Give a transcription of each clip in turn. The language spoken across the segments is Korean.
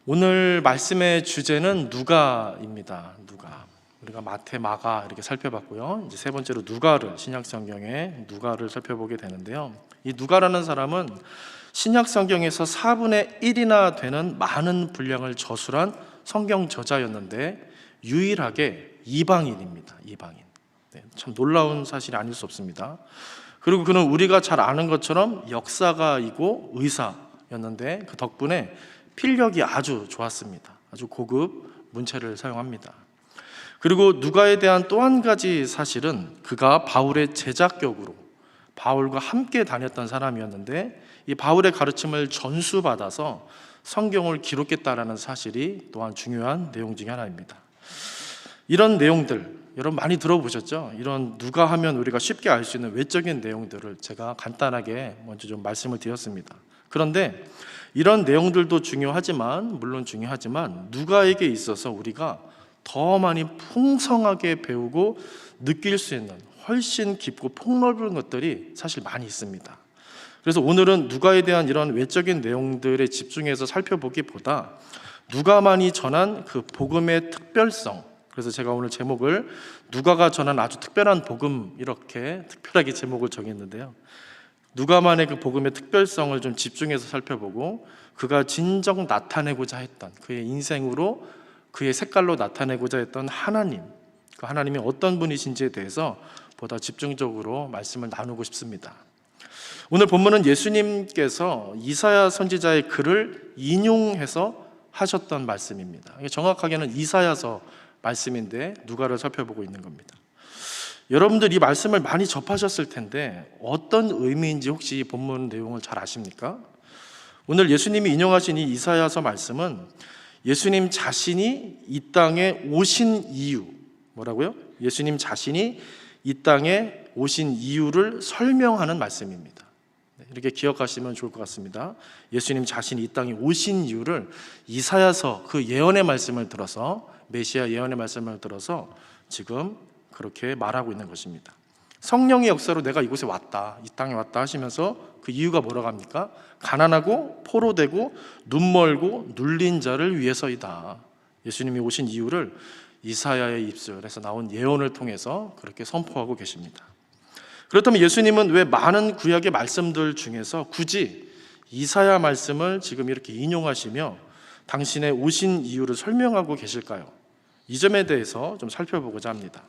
오늘 말씀의 주제는 누가입니다. 누가. 우리가 마태, 마가 이렇게 살펴봤고요. 이제 세 번째로 누가를, 신약 성경의 누가를 살펴보게 되는데요. 이 누가라는 사람은 신약 성경에서 4분의 1이나 되는 많은 분량을 저술한 성경 저자였는데 유일하게 이방인입니다. 이방인. 참 놀라운 사실이 아닐 수 없습니다. 그리고 그는 우리가 잘 아는 것처럼 역사가이고 의사였는데 그 덕분에 필력이 아주 좋았습니다. 아주 고급 문체를 사용합니다. 그리고 누가에 대한 또 한 가지 사실은 그가 바울의 제자격으로 바울과 함께 다녔던 사람이었는데 이 바울의 가르침을 전수받아서 성경을 기록했다라는 사실이 또한 중요한 내용 중에 하나입니다. 이런 내용들 여러분 많이 들어보셨죠? 이런 누가 하면 우리가 쉽게 알 수 있는 외적인 내용들을 제가 간단하게 먼저 좀 말씀을 드렸습니다. 그런데 이런 내용들도 중요하지만 물론 중요하지만 누가에게 있어서 우리가 더 많이 풍성하게 배우고 느낄 수 있는 훨씬 깊고 폭넓은 것들이 사실 많이 있습니다. 그래서 오늘은 누가에 대한 이런 외적인 내용들에 집중해서 살펴보기보다 누가만이 전한 그 복음의 특별성, 그래서 제가 오늘 제목을 누가가 전한 아주 특별한 복음 이렇게 특별하게 제목을 정했는데요. 누가만의 그 복음의 특별성을 좀 집중해서 살펴보고 그가 진정 나타내고자 했던 그의 인생으로 그의 색깔로 나타내고자 했던 하나님, 그 하나님이 어떤 분이신지에 대해서 보다 집중적으로 말씀을 나누고 싶습니다. 오늘 본문은 예수님께서 이사야 선지자의 글을 인용해서 하셨던 말씀입니다. 정확하게는 이사야서 말씀인데 누가를 살펴보고 있는 겁니다. 여러분들 이 말씀을 많이 접하셨을 텐데 어떤 의미인지 혹시 본문 내용을 잘 아십니까? 오늘 예수님이 인용하신 이 이사야서 말씀은 예수님 자신이 이 땅에 오신 이유, 뭐라고요? 예수님 자신이 이 땅에 오신 이유를 설명하는 말씀입니다. 이렇게 기억하시면 좋을 것 같습니다. 예수님 자신이 이 땅에 오신 이유를 이사야서 그 예언의 말씀을 들어서 메시아 예언의 말씀을 들어서 지금 그렇게 말하고 있는 것입니다. 성령의 역사로 내가 이곳에 왔다, 이 땅에 왔다 하시면서 그 이유가 뭐라고 합니까? 가난하고 포로되고 눈멀고 눌린 자를 위해서이다. 예수님이 오신 이유를 이사야의 입술에서 나온 예언을 통해서 그렇게 선포하고 계십니다. 그렇다면 예수님은 왜 많은 구약의 말씀들 중에서 굳이 이사야 말씀을 지금 이렇게 인용하시며 당신의 오신 이유를 설명하고 계실까요? 이 점에 대해서 좀 살펴보고자 합니다.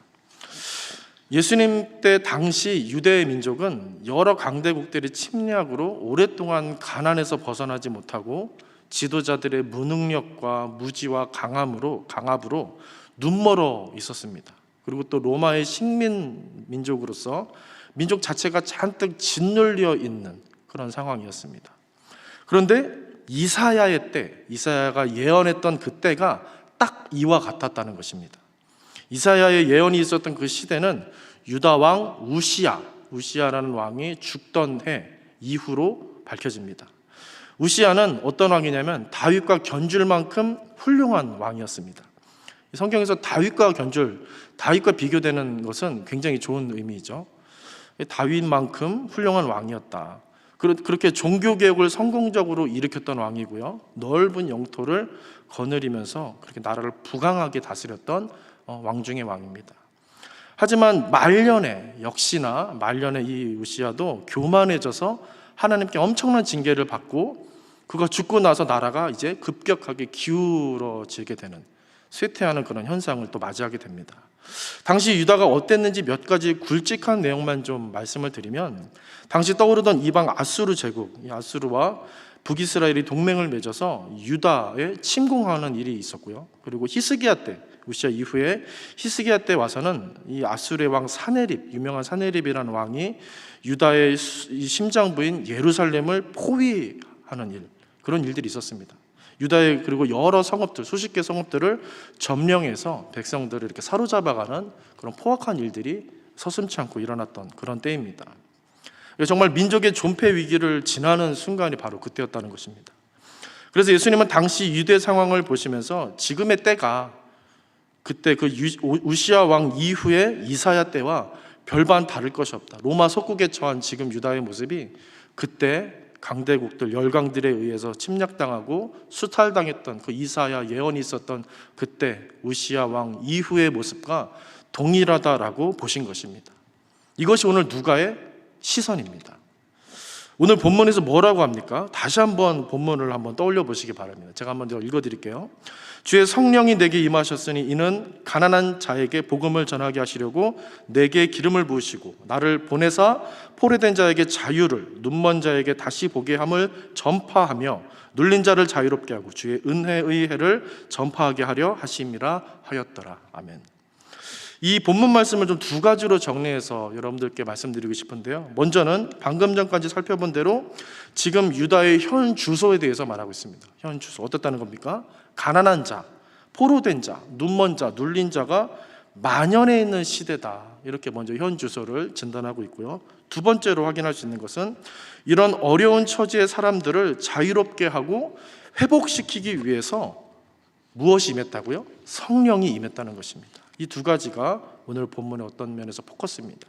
예수님 때 당시 유대 민족은 여러 강대국들의 침략으로 오랫동안 가난에서 벗어나지 못하고 지도자들의 무능력과 무지와 강압으로 눈멀어 있었습니다. 그리고 또 로마의 식민 민족으로서 민족 자체가 잔뜩 짓눌려 있는 그런 상황이었습니다. 그런데 이사야의 때, 이사야가 예언했던 그 때가 딱 이와 같았다는 것입니다. 이사야의 예언이 있었던 그 시대는 유다 왕 우시야라는 왕이 죽던 해 이후로 밝혀집니다. 우시야는 어떤 왕이냐면 다윗과 견줄 만큼 훌륭한 왕이었습니다. 성경에서 다윗과 비교되는 것은 굉장히 좋은 의미죠. 다윗만큼 훌륭한 왕이었다. 그렇게 종교개혁을 성공적으로 일으켰던 왕이고요, 넓은 영토를 거느리면서 그렇게 나라를 부강하게 다스렸던 왕 중의 왕입니다. 하지만 역시나 말년에 이 우시야도 교만해져서 하나님께 엄청난 징계를 받고 그가 죽고 나서 나라가 이제 급격하게 기울어지게 되는, 쇠퇴하는 그런 현상을 또 맞이하게 됩니다. 당시 유다가 어땠는지 몇 가지 굵직한 내용만 좀 말씀을 드리면, 당시 떠오르던 이방 아수르 제국, 이 아수르와 북이스라엘이 동맹을 맺어서 유다에 침공하는 일이 있었고요. 그리고 히스기야 때, 우시야 이후에 히스기야 때 와서는 이 아수르의 왕 사네립, 유명한 사네립이라는 왕이 유다의 심장부인 예루살렘을 포위하는 일, 그런 일들이 있었습니다. 유다의 그리고 여러 성읍들, 수십 개 성읍들을 점령해서 백성들을 이렇게 사로잡아가는 그런 포악한 일들이 서슴지 않고 일어났던 그런 때입니다. 정말 민족의 존폐 위기를 지나는 순간이 바로 그때였다는 것입니다. 그래서 예수님은 당시 유대 상황을 보시면서 지금의 때가 그때 그 우시야 왕 이후의 이사야 때와 별반 다를 것이 없다. 로마 속국에 처한 지금 유다의 모습이 그때 강대국들, 열강들에 의해서 침략당하고 수탈당했던 그 이사야 예언이 있었던 그때 우시야 왕 이후의 모습과 동일하다라고 보신 것입니다. 이것이 오늘 누가의 시선입니다. 오늘 본문에서 뭐라고 합니까? 다시 한번 본문을 한번 떠올려 보시기 바랍니다. 제가 한번 읽어드릴게요. 주의 성령이 내게 임하셨으니 이는 가난한 자에게 복음을 전하게 하시려고 내게 기름을 부으시고 나를 보내사 포로된 자에게 자유를, 눈먼 자에게 다시 보게 함을 전파하며 눌린 자를 자유롭게 하고 주의 은혜의 해를 전파하게 하려 하심이라 하였더라. 아멘. 이 본문 말씀을 좀 두 가지로 정리해서 여러분들께 말씀드리고 싶은데요. 먼저는 방금 전까지 살펴본 대로 지금 유다의 현 주소에 대해서 말하고 있습니다. 현 주소 어떻다는 겁니까? 가난한 자, 포로된 자, 눈먼 자, 눌린 자가 만연해 있는 시대다. 이렇게 먼저 현 주소를 진단하고 있고요. 두 번째로 확인할 수 있는 것은 이런 어려운 처지의 사람들을 자유롭게 하고 회복시키기 위해서 무엇이 임했다고요? 성령이 임했다는 것입니다. 이 두 가지가 오늘 본문의 어떤 면에서 포커스입니다.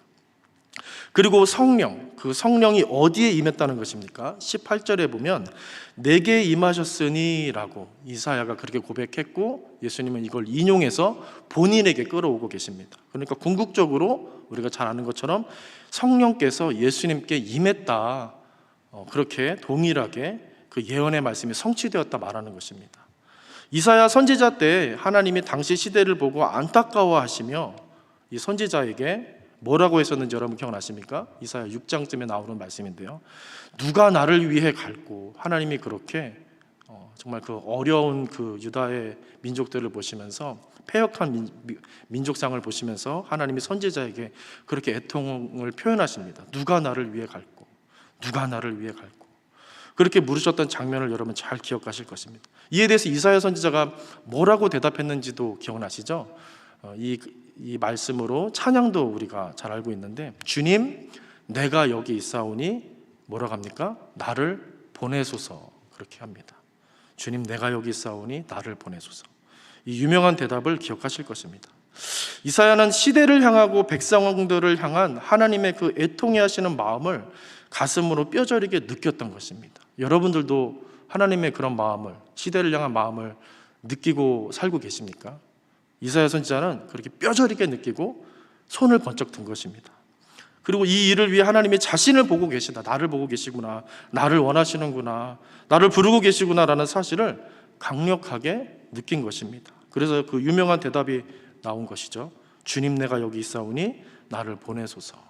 그리고 성령, 그 성령이 어디에 임했다는 것입니까? 18절에 보면 내게 임하셨으니 라고 이사야가 그렇게 고백했고 예수님은 이걸 인용해서 본인에게 끌어오고 계십니다. 그러니까 궁극적으로 우리가 잘 아는 것처럼 성령께서 예수님께 임했다, 그렇게 동일하게 그 예언의 말씀이 성취되었다 말하는 것입니다. 이사야 선지자 때 하나님이 당시 시대를 보고 안타까워하시며 이 선지자에게 뭐라고 했었는지 여러분 기억나십니까? 이사야 6장쯤에 나오는 말씀인데요. 누가 나를 위해 갈고, 하나님이 그렇게 정말 그 어려운 그 유다의 민족들을 보시면서 패역한 민족상을 보시면서 하나님이 선지자에게 그렇게 애통을 표현하십니다. 누가 나를 위해 갈고, 누가 나를 위해 갈고, 그렇게 물으셨던 장면을 여러분 잘 기억하실 것입니다. 이에 대해서 이사야 선지자가 뭐라고 대답했는지도 기억나시죠? 이 말씀으로 찬양도 우리가 잘 알고 있는데, 주님 내가 여기 있사오니 뭐라고 합니까? 나를 보내소서, 그렇게 합니다. 주님 내가 여기 있사오니 나를 보내소서. 이 유명한 대답을 기억하실 것입니다. 이사야는 시대를 향하고 백성들을 향한 하나님의 그 애통해 하시는 마음을 가슴으로 뼈저리게 느꼈던 것입니다. 여러분들도 하나님의 그런 마음을, 시대를 향한 마음을 느끼고 살고 계십니까? 이사야 선지자는 그렇게 뼈저리게 느끼고 손을 번쩍 든 것입니다. 그리고 이 일을 위해 하나님이 자신을 보고 계시다, 나를 보고 계시구나, 나를 원하시는구나, 나를 부르고 계시구나라는 사실을 강력하게 느낀 것입니다. 그래서 그 유명한 대답이 나온 것이죠. 주님 내가 여기 있사오니 나를 보내소서.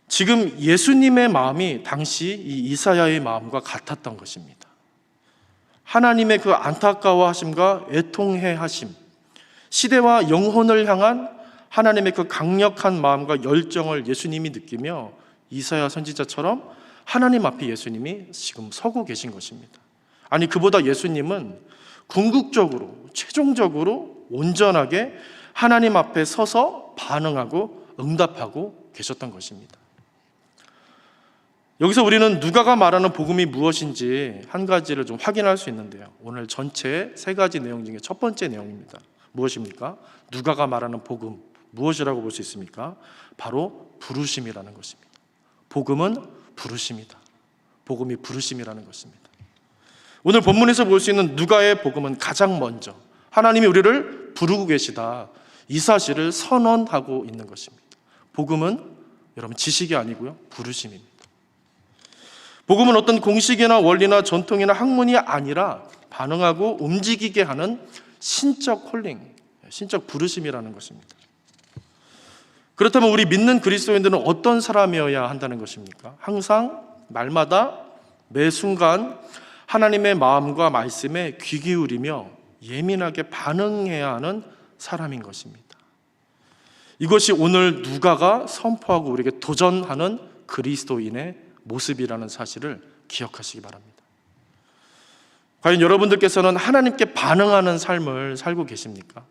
지금 예수님의 마음이 당시 이 이사야의 마음과 같았던 것입니다. 하나님의 그 안타까워하심과 애통해 하심, 시대와 영혼을 향한 하나님의 그 강력한 마음과 열정을 예수님이 느끼며 이사야 선지자처럼 하나님 앞에 예수님이 지금 서고 계신 것입니다. 아니, 그보다 예수님은 궁극적으로, 최종적으로 온전하게 하나님 앞에 서서 반응하고 응답하고 계셨던 것입니다. 여기서 우리는 누가가 말하는 복음이 무엇인지 한 가지를 좀 확인할 수 있는데요. 오늘 전체 세 가지 내용 중에 첫 번째 내용입니다. 무엇입니까? 누가가 말하는 복음, 무엇이라고 볼 수 있습니까? 바로 부르심이라는 것입니다. 복음은 부르심이다. 복음이 부르심이라는 것입니다. 오늘 본문에서 볼 수 있는 누가의 복음은 가장 먼저 하나님이 우리를 부르고 계시다, 이 사실을 선언하고 있는 것입니다. 복음은 여러분 지식이 아니고요, 부르심입니다. 복음은 어떤 공식이나 원리나 전통이나 학문이 아니라 반응하고 움직이게 하는 신적 콜링, 신적 부르심이라는 것입니다. 그렇다면 우리 믿는 그리스도인들은 어떤 사람이어야 한다는 것입니까? 항상 날마다 매 순간 하나님의 마음과 말씀에 귀 기울이며 예민하게 반응해야 하는 사람인 것입니다. 이것이 오늘 누가가 선포하고 우리에게 도전하는 그리스도인의 모습이라는 사실을 기억하시기 바랍니다. 과연 여러분들께서는 하나님께 반응하는 삶을 살고 계십니까?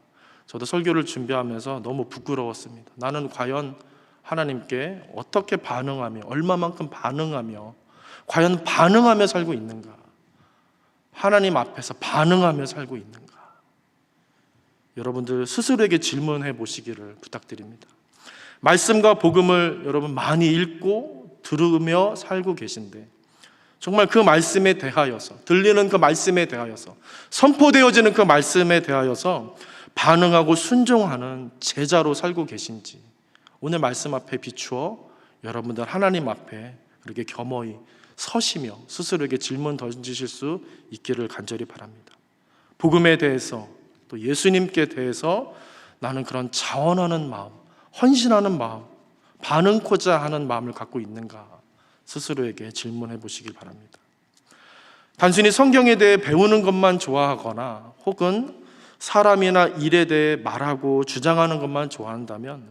저도 설교를 준비하면서 너무 부끄러웠습니다. 나는 과연 하나님께 어떻게 반응하며, 얼마만큼 반응하며, 과연 반응하며 살고 있는가? 하나님 앞에서 반응하며 살고 있는가? 여러분들 스스로에게 질문해 보시기를 부탁드립니다. 말씀과 복음을 여러분 많이 읽고 들으며 살고 계신데 정말 그 말씀에 대하여서, 들리는 그 말씀에 대하여서, 선포되어지는 그 말씀에 대하여서 반응하고 순종하는 제자로 살고 계신지 오늘 말씀 앞에 비추어 여러분들 하나님 앞에 그렇게 겸허히 서시며 스스로에게 질문 던지실 수 있기를 간절히 바랍니다. 복음에 대해서 또 예수님께 대해서 나는 그런 자원하는 마음, 헌신하는 마음, 반응코자 하는 마음을 갖고 있는가 스스로에게 질문해 보시길 바랍니다. 단순히 성경에 대해 배우는 것만 좋아하거나 혹은 사람이나 일에 대해 말하고 주장하는 것만 좋아한다면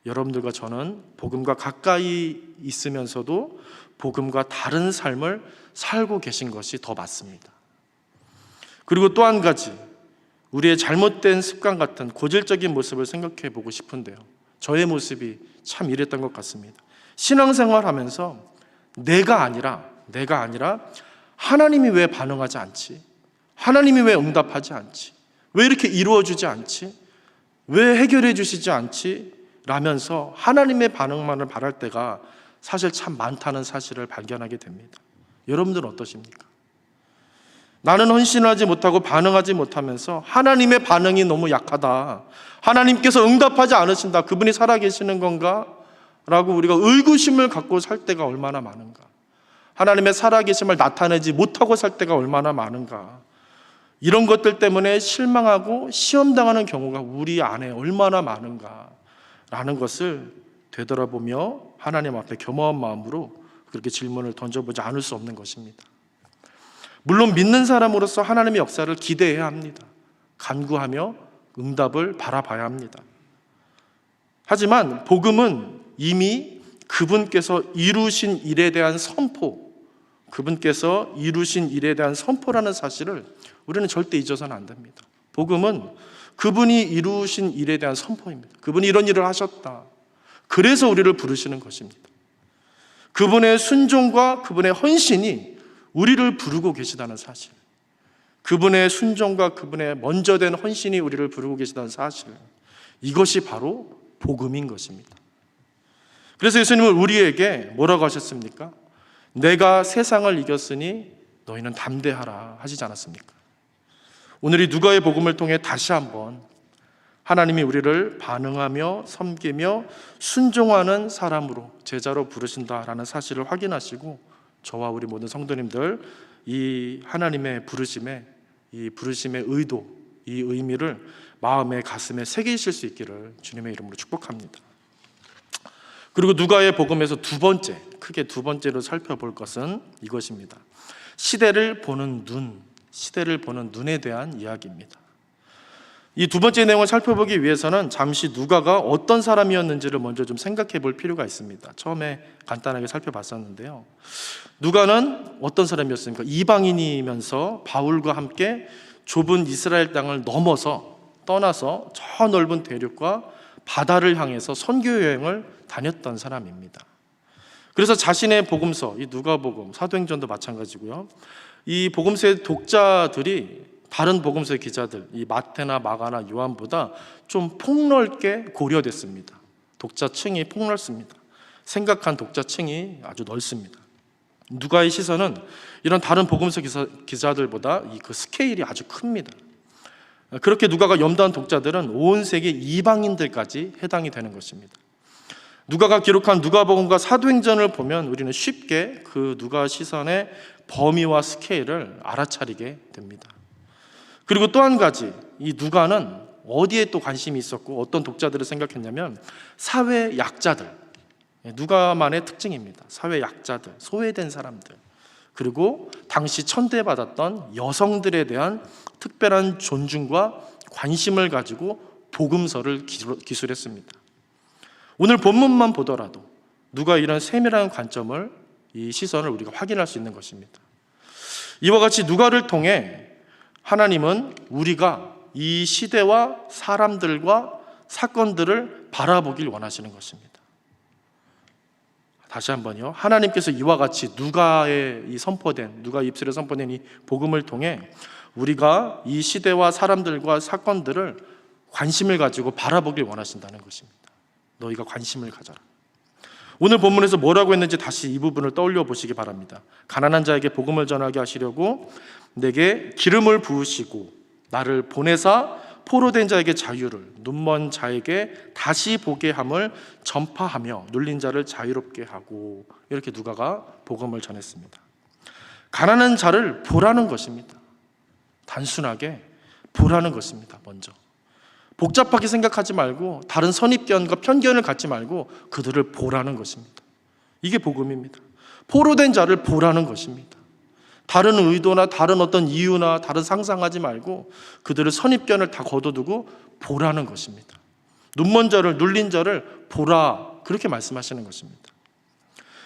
여러분들과 저는 복음과 가까이 있으면서도 복음과 다른 삶을 살고 계신 것이 더 맞습니다. 그리고 또 한 가지, 우리의 잘못된 습관 같은 고질적인 모습을 생각해 보고 싶은데요. 저의 모습이 참 이랬던 것 같습니다. 신앙생활 하면서 내가 아니라 하나님이 왜 반응하지 않지? 하나님이 왜 응답하지 않지? 왜 이렇게 이루어주지 않지? 왜 해결해 주시지 않지? 라면서 하나님의 반응만을 바랄 때가 사실 참 많다는 사실을 발견하게 됩니다. 여러분들은 어떠십니까? 나는 헌신하지 못하고 반응하지 못하면서 하나님의 반응이 너무 약하다, 하나님께서 응답하지 않으신다, 그분이 살아계시는 건가? 라고 우리가 의구심을 갖고 살 때가 얼마나 많은가, 하나님의 살아계심을 나타내지 못하고 살 때가 얼마나 많은가, 이런 것들 때문에 실망하고 시험당하는 경우가 우리 안에 얼마나 많은가 라는 것을 되돌아보며 하나님 앞에 겸허한 마음으로 그렇게 질문을 던져보지 않을 수 없는 것입니다. 물론 믿는 사람으로서 하나님의 역사를 기대해야 합니다. 간구하며 응답을 바라봐야 합니다. 하지만 복음은 이미 그분께서 이루신 일에 대한 선포, 그분께서 이루신 일에 대한 선포라는 사실을 우리는 절대 잊어서는 안 됩니다. 복음은 그분이 이루신 일에 대한 선포입니다. 그분이 이런 일을 하셨다, 그래서 우리를 부르시는 것입니다. 그분의 순종과 그분의 헌신이 우리를 부르고 계시다는 사실, 그분의 순종과 그분의 먼저 된 헌신이 우리를 부르고 계시다는 사실, 이것이 바로 복음인 것입니다. 그래서 예수님은 우리에게 뭐라고 하셨습니까? 내가 세상을 이겼으니 너희는 담대하라 하시지 않았습니까? 오늘 이 누가의 복음을 통해 다시 한번 하나님이 우리를 반응하며 섬기며 순종하는 사람으로, 제자로 부르신다라는 사실을 확인하시고 저와 우리 모든 성도님들 이 하나님의 부르심의 의도, 이 의미를 마음에 가슴에 새기실 수 있기를 주님의 이름으로 축복합니다. 그리고 누가의 복음에서 크게 두 번째로 살펴볼 것은 이것입니다. 시대를 보는 눈에 대한 이야기입니다. 이 두 번째 내용을 살펴보기 위해서는 잠시 누가가 어떤 사람이었는지를 먼저 좀 생각해 볼 필요가 있습니다. 처음에 간단하게 살펴봤었는데요. 누가는 어떤 사람이었습니까? 이방인이면서 바울과 함께 좁은 이스라엘 땅을 떠나서 저 넓은 대륙과 바다를 향해서 선교 여행을 다녔던 사람입니다. 그래서 자신의 복음서, 이 누가복음, 사도행전도 마찬가지고요. 이 복음서의 독자들이 다른 복음서의 기자들, 이 마태나 마가나 요한보다 좀 폭넓게 고려됐습니다. 독자층이 폭넓습니다. 생각한 독자층이 아주 넓습니다. 누가의 시선은 이런 다른 복음서 기자들보다 그 스케일이 아주 큽니다. 그렇게 누가가 염두한 독자들은 온 세계 이방인들까지 해당이 되는 것입니다. 누가가 기록한 누가복음과 사도행전을 보면 우리는 쉽게 그 누가 시선의 범위와 스케일을 알아차리게 됩니다. 그리고 또 한 가지, 이 누가는 어디에 또 관심이 있었고 어떤 독자들을 생각했냐면 사회 약자들, 누가만의 특징입니다. 사회 약자들, 소외된 사람들, 그리고 당시 천대받았던 여성들에 대한 특별한 존중과 관심을 가지고 복음서를 기술했습니다. 오늘 본문만 보더라도 누가 이런 세밀한 관점을, 이 시선을 우리가 확인할 수 있는 것입니다. 이와 같이 누가를 통해 하나님은 우리가 이 시대와 사람들과 사건들을 바라보길 원하시는 것입니다. 다시 한번요. 하나님께서 이와 같이 누가 입술에 선포된 이 복음을 통해 우리가 이 시대와 사람들과 사건들을 관심을 가지고 바라보길 원하신다는 것입니다. 너희가 관심을 가져라. 오늘 본문에서 뭐라고 했는지 다시 이 부분을 떠올려 보시기 바랍니다. 가난한 자에게 복음을 전하게 하시려고 내게 기름을 부으시고 나를 보내사 포로된 자에게 자유를, 눈먼 자에게 다시 보게 함을 전파하며 눌린 자를 자유롭게 하고, 이렇게 누가가 복음을 전했습니다. 가난한 자를 보라는 것입니다. 단순하게 보라는 것입니다. 먼저 복잡하게 생각하지 말고 다른 선입견과 편견을 갖지 말고 그들을 보라는 것입니다. 이게 복음입니다. 포로된 자를 보라는 것입니다. 다른 의도나 다른 어떤 이유나 다른 상상하지 말고 그들의 선입견을 다 거둬두고 보라는 것입니다. 눈먼 자를, 눌린 자를 보라, 그렇게 말씀하시는 것입니다.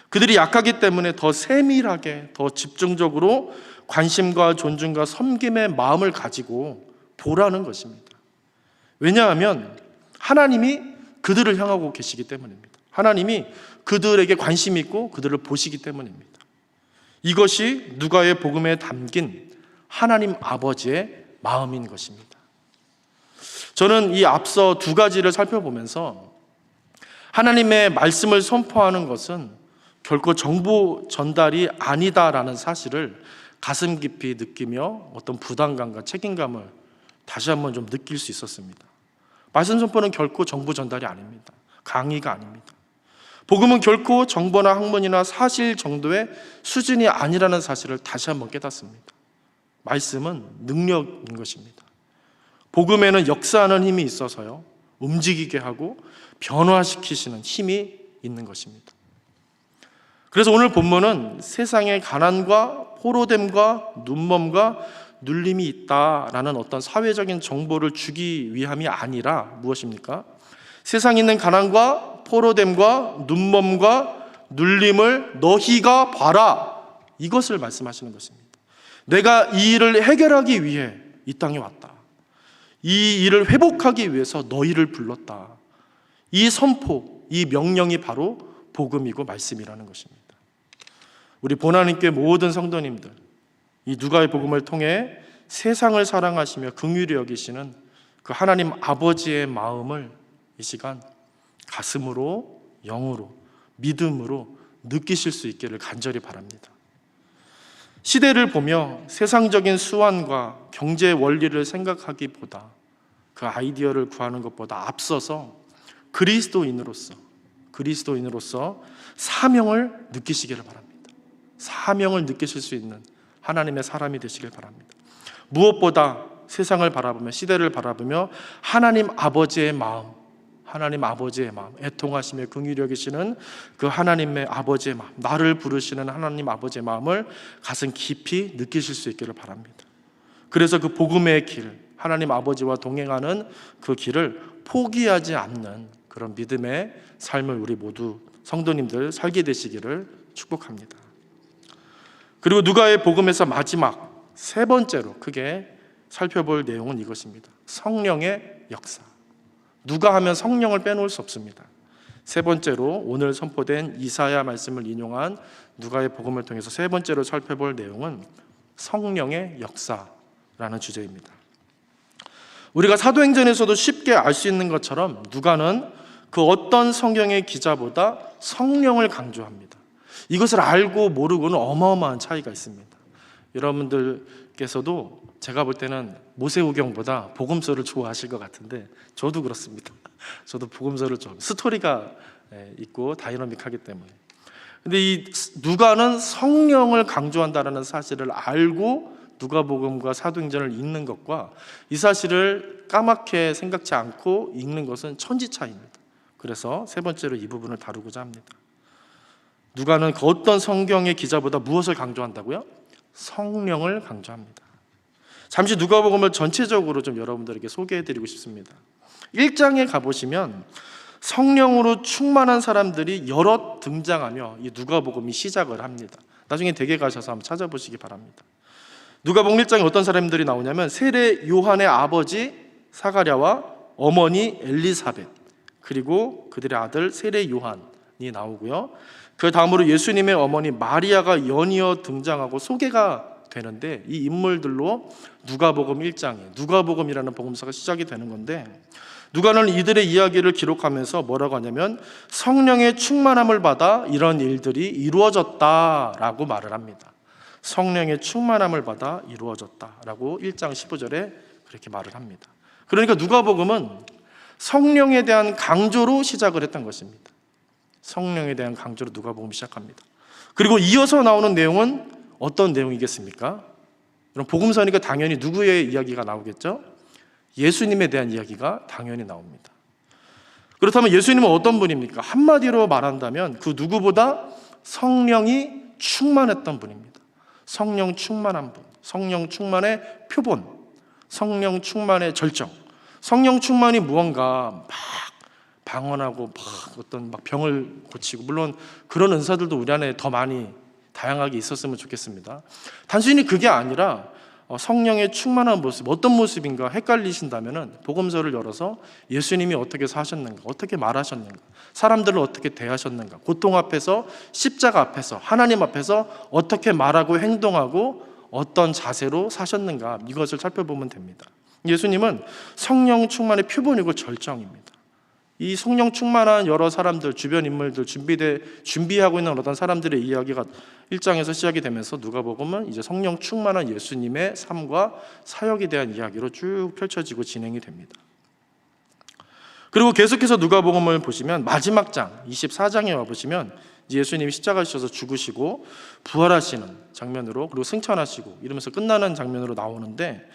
그들이 약하기 때문에 더 세밀하게, 더 집중적으로 관심과 존중과 섬김의 마음을 가지고 보라는 것입니다. 왜냐하면 하나님이 그들을 향하고 계시기 때문입니다. 하나님이 그들에게 관심이 있고 그들을 보시기 때문입니다. 이것이 누가의 복음에 담긴 하나님 아버지의 마음인 것입니다. 저는 이 앞서 두 가지를 살펴보면서 하나님의 말씀을 선포하는 것은 결코 정보 전달이 아니다라는 사실을 가슴 깊이 느끼며 어떤 부담감과 책임감을 다시 한번 좀 느낄 수 있었습니다. 말씀 선포는 결코 정보 전달이 아닙니다. 강의가 아닙니다. 복음은 결코 정보나 학문이나 사실 정도의 수준이 아니라는 사실을 다시 한번 깨닫습니다. 말씀은 능력인 것입니다. 복음에는 역사하는 힘이 있어서요, 움직이게 하고 변화시키시는 힘이 있는 것입니다. 그래서 오늘 본문은 세상의 가난과 포로됨과 눈먼과 눌림이 있다라는 어떤 사회적인 정보를 주기 위함이 아니라 무엇입니까? 세상에 있는 가난과 포로됨과 눈먼과 눌림을 너희가 봐라, 이것을 말씀하시는 것입니다. 내가 이 일을 해결하기 위해 이 땅에 왔다. 이 일을 회복하기 위해서 너희를 불렀다. 이 선포, 이 명령이 바로 복음이고 말씀이라는 것입니다. 우리 보나님교회 모든 성도님들, 이 누가의 복음을 통해 세상을 사랑하시며 긍휼히 여기시는 그 하나님 아버지의 마음을 이 시간 가슴으로, 영으로, 믿음으로 느끼실 수 있기를 간절히 바랍니다. 시대를 보며 세상적인 수완과 경제 원리를 생각하기보다, 그 아이디어를 구하는 것보다 앞서서 그리스도인으로서 사명을 느끼시기를 바랍니다. 사명을 느끼실 수 있는 하나님의 사람이 되시길 바랍니다. 무엇보다 세상을 바라보며, 시대를 바라보며 하나님 아버지의 마음, 애통하시며 긍휼히 여기시는 그 하나님의 아버지의 마음, 나를 부르시는 하나님 아버지의 마음을 가슴 깊이 느끼실 수 있기를 바랍니다. 그래서 그 복음의 길, 하나님 아버지와 동행하는 그 길을 포기하지 않는 그런 믿음의 삶을 우리 모두 성도님들 살게 되시기를 축복합니다. 그리고 누가의 복음에서 마지막 세 번째로 크게 살펴볼 내용은 이것입니다. 성령의 역사. 누가 하면 성령을 빼놓을 수 없습니다. 세 번째로 오늘 선포된 이사야 말씀을 인용한 누가의 복음을 통해서 세 번째로 살펴볼 내용은 성령의 역사라는 주제입니다. 우리가 사도행전에서도 쉽게 알 수 있는 것처럼 누가는 그 어떤 성경의 기자보다 성령을 강조합니다. 이것을 알고 모르고는 어마어마한 차이가 있습니다. 여러분들께서도 제가 볼 때는 모세오경보다 복음서를 좋아하실 것 같은데 저도 그렇습니다. 저도 복음서를 좀 스토리가 있고 다이너믹하기 때문에. 근데 이 누가는 성령을 강조한다는 사실을 알고 누가복음과 사도행전을 읽는 것과 이 사실을 까맣게 생각지 않고 읽는 것은 천지차이입니다. 그래서 세 번째로 이 부분을 다루고자 합니다. 누가는 그 어떤 성경의 기자보다 무엇을 강조한다고요? 성령을 강조합니다. 잠시 누가복음을 전체적으로 좀 여러분들에게 소개해드리고 싶습니다. 1장에 가보시면 성령으로 충만한 사람들이 여럿 등장하며 이 누가복음이 시작을 합니다. 나중에 댁에 가셔서 한번 찾아보시기 바랍니다. 누가복음 1장에 어떤 사람들이 나오냐면 세례 요한의 아버지 사가랴와 어머니 엘리사벳, 그리고 그들의 아들 세례 요한이 나오고요. 그 다음으로 예수님의 어머니 마리아가 연이어 등장하고 소개가 되는데, 이 인물들로 누가복음 1장에 누가복음이라는 복음서가 시작이 되는 건데, 누가는 이들의 이야기를 기록하면서 뭐라고 하냐면 성령의 충만함을 받아 이런 일들이 이루어졌다라고 말을 합니다. 성령의 충만함을 받아 이루어졌다라고 1장 15절에 그렇게 말을 합니다. 그러니까 누가복음은 성령에 대한 강조로 시작을 했던 것입니다. 성령에 대한 강조로 누가복음 시작합니다. 그리고 이어서 나오는 내용은 어떤 내용이겠습니까? 그럼 복음서니까 당연히 누구의 이야기가 나오겠죠? 예수님에 대한 이야기가 당연히 나옵니다. 그렇다면 예수님은 어떤 분입니까? 한마디로 말한다면 그 누구보다 성령이 충만했던 분입니다. 성령 충만한 분, 성령 충만의 표본, 성령 충만의 절정. 성령 충만이 무언가 막 방언하고 막 병을 고치고, 물론 그런 은사들도 우리 안에 더 많이 다양하게 있었으면 좋겠습니다. 단순히 그게 아니라 성령의 충만한 모습, 어떤 모습인가 헷갈리신다면 복음서를 열어서 예수님이 어떻게 사셨는가, 어떻게 말하셨는가, 사람들을 어떻게 대하셨는가, 고통 앞에서, 십자가 앞에서, 하나님 앞에서 어떻게 말하고 행동하고 어떤 자세로 사셨는가, 이것을 살펴보면 됩니다. 예수님은 성령 충만의 표본이고 절정입니다. 이 성령 충만한 여러 사람들, 주변 인물들, 준비하고 있는 어떤 사람들의 이야기가 1장에서 시작이 되면서 누가복음은 이제 성령 충만한 예수님의 삶과 사역에 대한 이야기로 쭉 펼쳐지고 진행이 됩니다. 그리고 계속해서 누가복음을 보시면 마지막 장 24장에 와보시면 예수님이 십자가에서 죽으시고 부활하시는 장면으로, 그리고 승천하시고 이러면서 끝나는 장면으로 나오는데,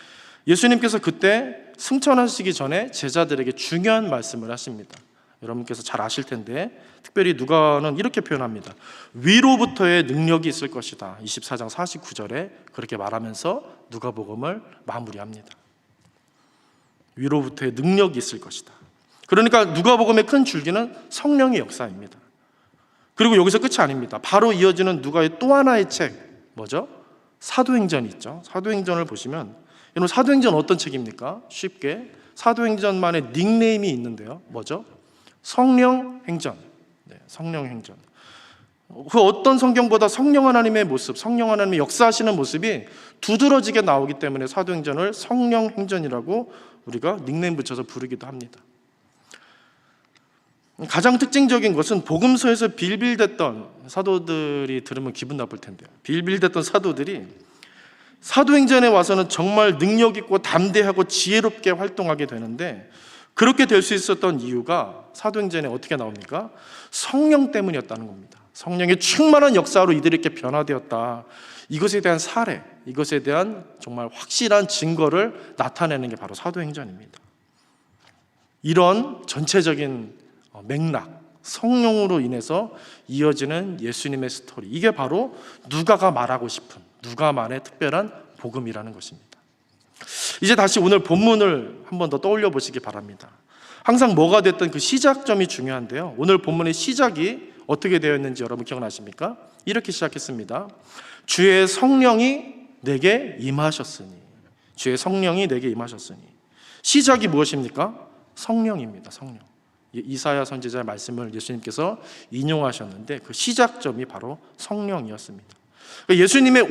예수님께서 그때 승천하시기 전에 제자들에게 중요한 말씀을 하십니다. 여러분께서 잘 아실 텐데 특별히 누가는 이렇게 표현합니다. 위로부터의 능력이 있을 것이다. 24장 49절에 그렇게 말하면서 누가복음을 마무리합니다. 위로부터의 능력이 있을 것이다. 그러니까 누가복음의 큰 줄기는 성령의 역사입니다. 그리고 여기서 끝이 아닙니다. 바로 이어지는 누가의 또 하나의 책, 뭐죠? 사도행전이 있죠. 사도행전을 보시면, 여러분 사도행전 어떤 책입니까? 쉽게 사도행전만의 닉네임이 있는데요. 뭐죠? 성령행전. 네, 성령행전. 그 어떤 성경보다 성령 하나님의 모습, 성령 하나님의 역사하시는 모습이 두드러지게 나오기 때문에 사도행전을 성령행전이라고 우리가 닉네임 붙여서 부르기도 합니다. 가장 특징적인 것은 복음서에서 빌빌댔던, 사도들이 들으면 기분 나쁠 텐데요, 빌빌댔던 사도들이 사도행전에 와서는 정말 능력 있고 담대하고 지혜롭게 활동하게 되는데, 그렇게 될 수 있었던 이유가 사도행전에 어떻게 나옵니까? 성령 때문이었다는 겁니다. 성령의 충만한 역사로 이들이 이렇게 변화되었다. 이것에 대한 사례, 이것에 대한 정말 확실한 증거를 나타내는 게 바로 사도행전입니다. 이런 전체적인 맥락, 성령으로 인해서 이어지는 예수님의 스토리, 이게 바로 누가가 말하고 싶은, 누가만의 특별한 복음이라는 것입니다. 이제 다시 오늘 본문을 한 번 더 떠올려 보시기 바랍니다. 항상 뭐가 됐든 그 시작점이 중요한데요, 오늘 본문의 시작이 어떻게 되어 있는지 여러분 기억나십니까? 이렇게 시작했습니다. 주의 성령이 내게 임하셨으니. 주의 성령이 내게 임하셨으니. 시작이 무엇입니까? 성령입니다. 성령. 이사야 선지자의 말씀을 예수님께서 인용하셨는데 그 시작점이 바로 성령이었습니다. 예수님의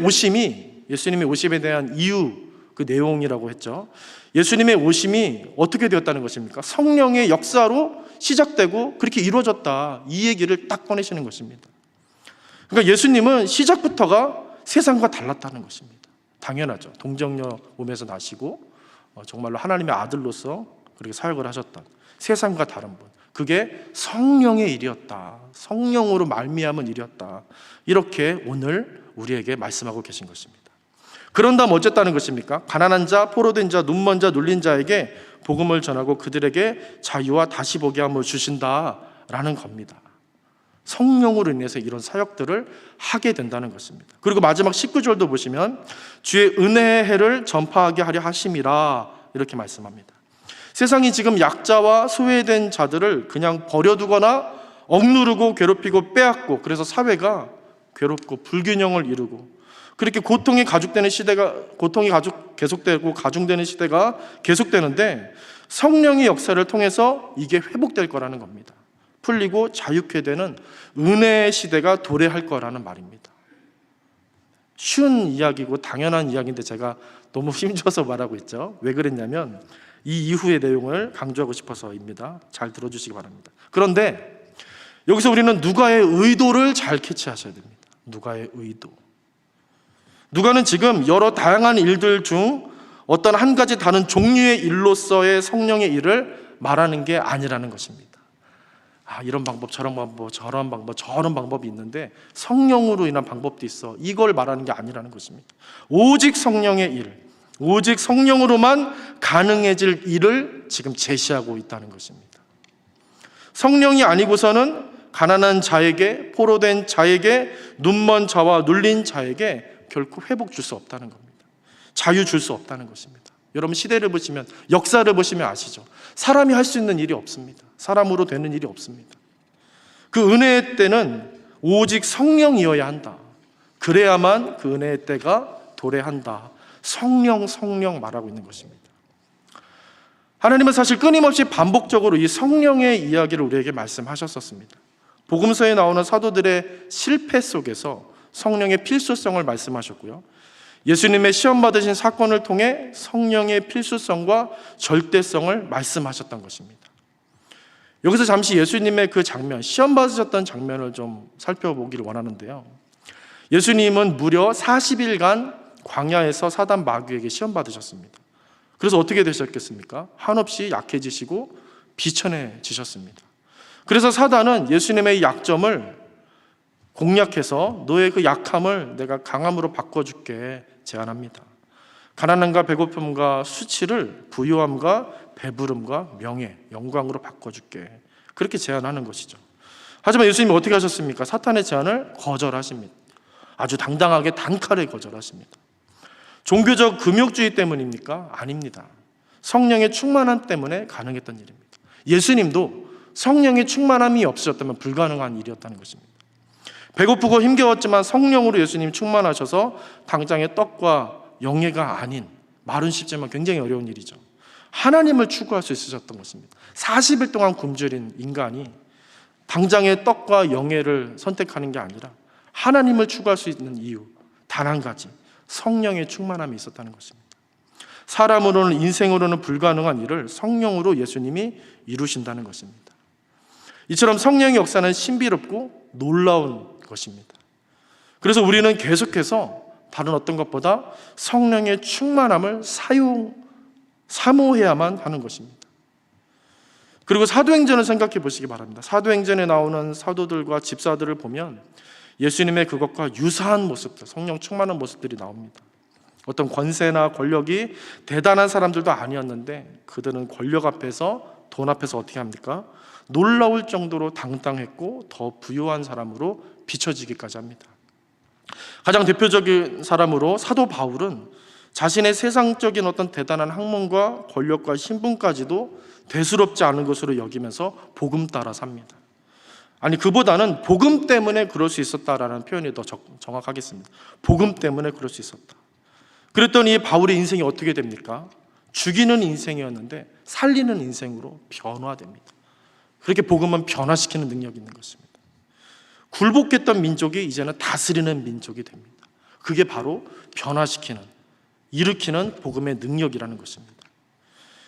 오심에 대한 이유, 그 내용이라고 했죠. 예수님의 오심이 어떻게 되었다는 것입니까? 성령의 역사로 시작되고 그렇게 이루어졌다, 이 얘기를 딱 꺼내시는 것입니다. 그러니까 예수님은 시작부터가 세상과 달랐다는 것입니다. 당연하죠. 동정녀 몸에서 나시고 정말로 하나님의 아들로서 그렇게 사역을 하셨던 세상과 다른 분, 그게 성령의 일이었다, 성령으로 말미암은 일이었다, 이렇게 오늘 우리에게 말씀하고 계신 것입니다. 그런 다음 어쨌다는 것입니까? 가난한 자, 포로된 자, 눈먼 자, 눌린 자에게 복음을 전하고 그들에게 자유와 다시 보게 함을 주신다라는 겁니다. 성령으로 인해서 이런 사역들을 하게 된다는 것입니다. 그리고 마지막 19절도 보시면 주의 은혜의 해를 전파하게 하려 하심이라, 이렇게 말씀합니다. 세상이 지금 약자와 소외된 자들을 그냥 버려두거나 억누르고 괴롭히고 빼앗고, 그래서 사회가 괴롭고 불균형을 이루고 그렇게 고통이 계속되고 가중되는 시대가 계속되는데, 성령의 역사를 통해서 이게 회복될 거라는 겁니다. 풀리고 자유케 되는 은혜의 시대가 도래할 거라는 말입니다. 쉬운 이야기고 당연한 이야기인데 제가 너무 힘줘서 말하고 있죠. 왜 그랬냐면 이 이후의 내용을 강조하고 싶어서입니다. 잘 들어주시기 바랍니다. 그런데 여기서 우리는 누가의 의도를 잘 캐치하셔야 됩니다. 누가의 의도. 누가는 지금 여러 다양한 일들 중 어떤 한 가지 다른 종류의 일로서의 성령의 일을 말하는 게 아니라는 것입니다. 이런 방법, 저런 방법, 저런 방법, 저런 방법이 있는데 성령으로 인한 방법도 있어. 이걸 말하는 게 아니라는 것입니다. 오직 성령의 일, 오직 성령으로만 가능해질 일을 지금 제시하고 있다는 것입니다. 성령이 아니고서는 가난한 자에게, 포로된 자에게, 눈먼 자와 눌린 자에게 결코 회복 줄 수 없다는 겁니다. 자유 줄 수 없다는 것입니다. 여러분 시대를 보시면, 역사를 보시면 아시죠? 사람이 할 수 있는 일이 없습니다. 사람으로 되는 일이 없습니다. 그 은혜의 때는 오직 성령이어야 한다. 그래야만 그 은혜의 때가 도래한다. 성령 말하고 있는 것입니다. 하나님은 사실 끊임없이 반복적으로 이 성령의 이야기를 우리에게 말씀하셨었습니다. 복음서에 나오는 사도들의 실패 속에서 성령의 필수성을 말씀하셨고요. 예수님의 시험 받으신 사건을 통해 성령의 필수성과 절대성을 말씀하셨던 것입니다. 여기서 잠시 예수님의 그 장면, 시험 받으셨던 장면을 좀 살펴보기를 원하는데요. 예수님은 무려 40일간 광야에서 사단 마귀에게 시험 받으셨습니다. 그래서 어떻게 되셨겠습니까? 한없이 약해지시고 비천해지셨습니다. 그래서 사단은 예수님의 약점을 공략해서 너의 그 약함을 내가 강함으로 바꿔줄게 제안합니다. 가난함과 배고픔과 수치를 부유함과 배부름과 명예, 영광으로 바꿔줄게. 그렇게 제안하는 것이죠. 하지만 예수님이 어떻게 하셨습니까? 사탄의 제안을 거절하십니다. 아주 당당하게 단칼에 거절하십니다. 종교적 금욕주의 때문입니까? 아닙니다. 성령의 충만함 때문에 가능했던 일입니다. 예수님도 성령의 충만함이 없으셨다면 불가능한 일이었다는 것입니다. 배고프고 힘겨웠지만 성령으로 예수님이 충만하셔서 당장의 떡과 영예가 아닌, 말은 쉽지만 굉장히 어려운 일이죠, 하나님을 추구할 수 있으셨던 것입니다. 40일 동안 굶주린 인간이 당장의 떡과 영예를 선택하는 게 아니라 하나님을 추구할 수 있는 이유 단 한 가지, 성령의 충만함이 있었다는 것입니다. 사람으로는, 인생으로는 불가능한 일을 성령으로 예수님이 이루신다는 것입니다. 이처럼 성령의 역사는 신비롭고 놀라운 것입니다. 그래서 우리는 계속해서 다른 어떤 것보다 성령의 충만함을 사모해야만 하는 것입니다. 그리고 사도행전을 생각해 보시기 바랍니다. 사도행전에 나오는 사도들과 집사들을 보면 예수님의 그것과 유사한 모습들, 성령 충만한 모습들이 나옵니다. 어떤 권세나 권력이 대단한 사람들도 아니었는데 그들은 권력 앞에서, 돈 앞에서 어떻게 합니까? 놀라울 정도로 당당했고 더 부유한 사람으로 비춰지기까지 합니다. 가장 대표적인 사람으로 사도 바울은 자신의 세상적인 어떤 대단한 학문과 권력과 신분까지도 대수롭지 않은 것으로 여기면서 복음 따라 삽니다. 아니, 그보다는 복음 때문에 그럴 수 있었다라는 표현이 더 정확하겠습니다. 복음 때문에 그럴 수 있었다. 그랬더니 바울의 인생이 어떻게 됩니까? 죽이는 인생이었는데 살리는 인생으로 변화됩니다. 그렇게 복음은 변화시키는 능력이 있는 것입니다. 굴복했던 민족이 이제는 다스리는 민족이 됩니다. 그게 바로 변화시키는, 일으키는 복음의 능력이라는 것입니다.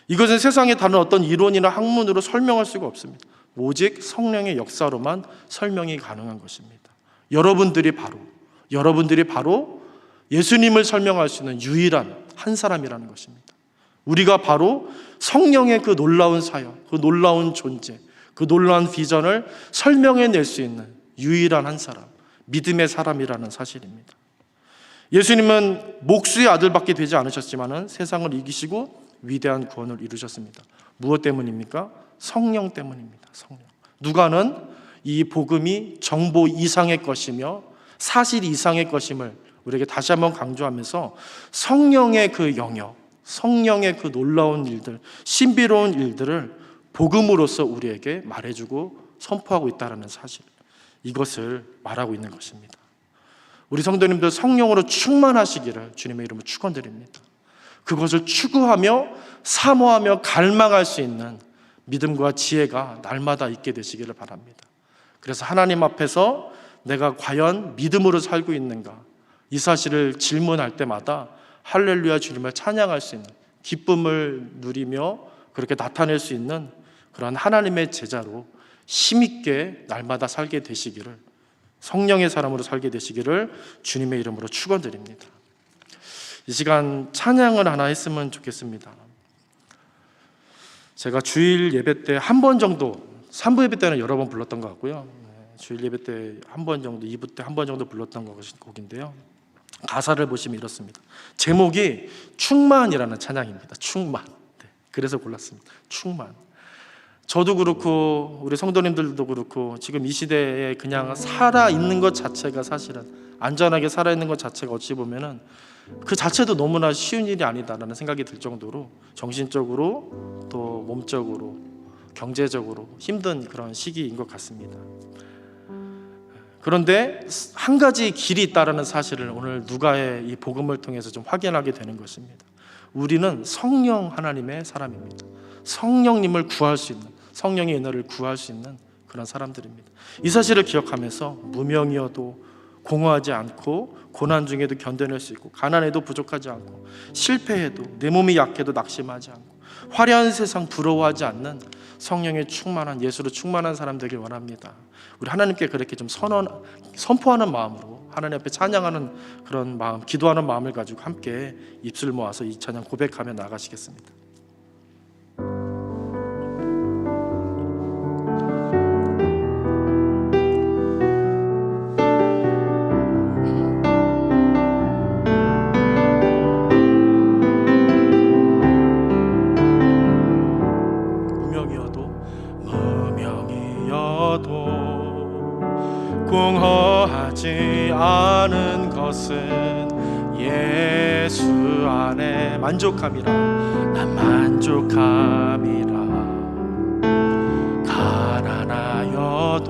이것은 세상의 다른 어떤 이론이나 학문으로 설명할 수가 없습니다. 오직 성령의 역사로만 설명이 가능한 것입니다. 여러분들이 바로 예수님을 설명할 수 있는 유일한 한 사람이라는 것입니다. 우리가 바로 성령의 그 놀라운 사역, 그 놀라운 존재, 그 놀라운 비전을 설명해낼 수 있는 유일한 한 사람, 믿음의 사람이라는 사실입니다. 예수님은 목수의 아들밖에 되지 않으셨지만 세상을 이기시고 위대한 구원을 이루셨습니다. 무엇 때문입니까? 성령 때문입니다. 성령. 누가는 이 복음이 정보 이상의 것이며 사실 이상의 것임을 우리에게 다시 한번 강조하면서 성령의 그 영역, 성령의 그 놀라운 일들, 신비로운 일들을 복음으로서 우리에게 말해주고 선포하고 있다는 사실, 이것을 말하고 있는 것입니다. 우리 성도님들 성령으로 충만하시기를 주님의 이름으로 축원드립니다. 그것을 추구하며 사모하며 갈망할 수 있는 믿음과 지혜가 날마다 있게 되시기를 바랍니다. 그래서 하나님 앞에서 내가 과연 믿음으로 살고 있는가, 이 사실을 질문할 때마다 할렐루야 주님을 찬양할 수 있는 기쁨을 누리며 그렇게 나타낼 수 있는 그런 하나님의 제자로 힘있게 날마다 살게 되시기를, 성령의 사람으로 살게 되시기를 주님의 이름으로 축원드립니다. 이 시간 찬양을 하나 했으면 좋겠습니다. 제가 주일 예배 때 한 번 정도, 3부 예배 때는 여러 번 불렀던 것 같고요, 주일 예배 때 한 번 정도, 2부 때 한 번 정도 불렀던 곡인데요, 가사를 보시면 이렇습니다. 제목이 충만이라는 찬양입니다. 충만. 네, 그래서 골랐습니다. 충만. 저도 그렇고 우리 성도님들도 그렇고 지금 이 시대에 그냥 살아있는 것 자체가, 사실은 안전하게 살아있는 것 자체가 어찌 보면은 그 자체도 너무나 쉬운 일이 아니다라는 생각이 들 정도로 정신적으로 또 몸적으로 경제적으로 힘든 그런 시기인 것 같습니다. 그런데 한 가지 길이 있다라는 사실을 오늘 누가의 이 복음을 통해서 좀 확인하게 되는 것입니다. 우리는 성령 하나님의 사람입니다. 성령님을 구할 수 있는, 성령의 은혜를 구할 수 있는 그런 사람들입니다. 이 사실을 기억하면서 무명이어도 공허하지 않고, 고난 중에도 견뎌낼 수 있고, 가난해도 부족하지 않고, 실패해도, 내 몸이 약해도 낙심하지 않고, 화려한 세상 부러워하지 않는 성령의 충만한, 예수로 충만한 사람 되길 원합니다. 우리 하나님께 그렇게 좀 선포하는 마음으로 하나님 앞에 찬양하는 그런 마음, 기도하는 마음을 가지고 함께 입술 모아서 이 찬양 고백하며 나가시겠습니다. 공허하지 않은 것은 예수 안에 만족함이라. 난 만족함이라. 가난하여도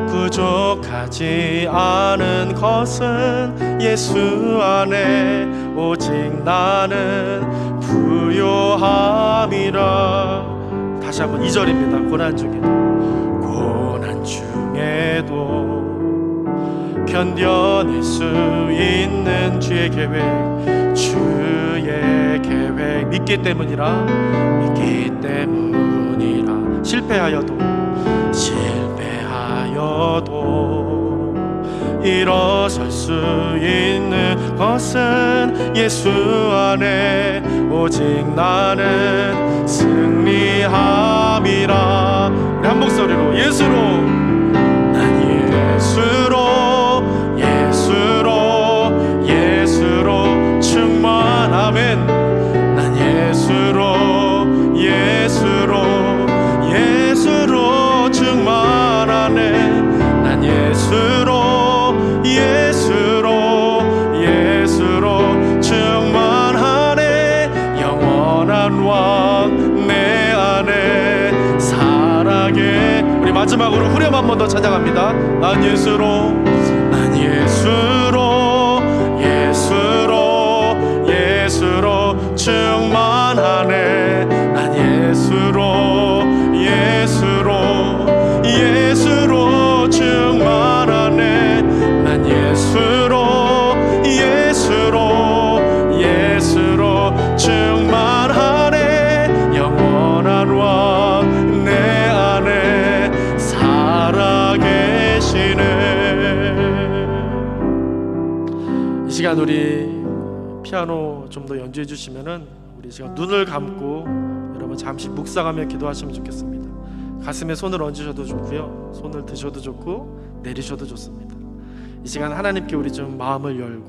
부족하지 않은 것은 예수 안에 오직 나는 부요함이라. 다시 한번 2절입니다. 고난 중에도 견뎌낼 수 있는 주의 계획, 주의 계획 믿기 때문이라. 실패하여도 일어설 수 있는 것은 예수 안에 오직 나는 승리함이라. 우리 한 목소리로 예수로, 난 예수로 충만하면, 난 예수로 충만하네. 난 예수로 충만하네. 영원한 왕 내 안에 살아게. 우리 마지막으로 후렴 한 번 더 찬양합니다. 난 예수로 충만하네. 난 예수로 충만하네. 난 예수로 충만하네. 영원한 왕 내 안에 살아계시네. 이 시간 우리 피아노 좀 더 연주해 주시면은 우리 시간 눈을 감고 여러분 잠시 묵상하며 기도하시면 좋겠습니다. 가슴에 손을 얹으셔도 좋고요, 손을 드셔도 좋고 내리셔도 좋습니다. 이 시간 하나님께 우리 좀 마음을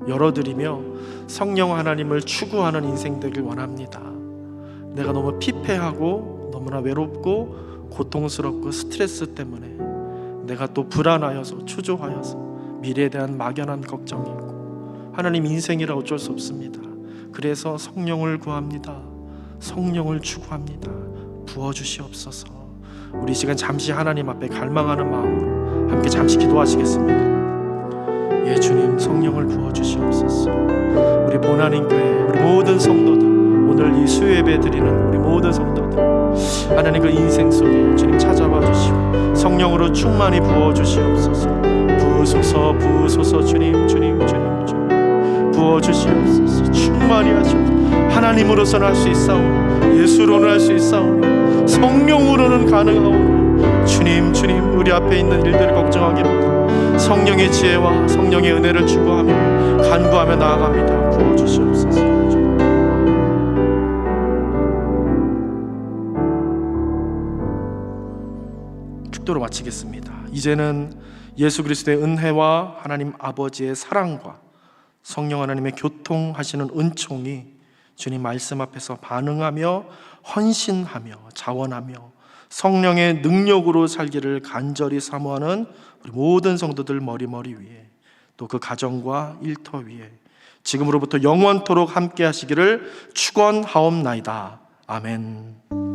열어드리며 성령 하나님을 추구하는 인생 되길 원합니다. 내가 너무 피폐하고 너무나 외롭고 고통스럽고 스트레스 때문에 내가 또 불안하여서 초조하여서 미래에 대한 막연한 걱정이 있고, 하나님 인생이라 어쩔 수 없습니다. 그래서 성령을 구합니다. 성령을 추구합니다. 부어주시옵소서. 우리 시간 잠시 하나님 앞에 갈망하는 마음으로 함께 잠시 기도하시겠습니다. 예, 주님 성령을 부어주시옵소서. 우리 모나님교회 우리 모든 성도들, 오늘 이 수요 예배 드리는 우리 모든 성도들, 하나님 그 인생 속에 주님 찾아와 주시고 성령으로 충만히 부어주시옵소서. 부으소서 주님 부어주시옵소서. 충만히 하시옵소서. 하나님으로서는 할 수 있사오니, 예수로는 할 수 있사오니, 성령으로는 가능하오니, 주님 우리 앞에 있는 일들을 걱정하기보다 성령의 지혜와 성령의 은혜를 추구하며 간구하며 나아갑니다. 부어주시옵소서. 기도로 마치겠습니다. 이제는 예수 그리스도의 은혜와 하나님 아버지의 사랑과 성령 하나님의 교통하시는 은총이 주님 말씀 앞에서 반응하며 헌신하며 자원하며 성령의 능력으로 살기를 간절히 사모하는 우리 모든 성도들 머리 위에, 또 그 가정과 일터 위에 지금으로부터 영원토록 함께 하시기를 축원하옵나이다. 아멘.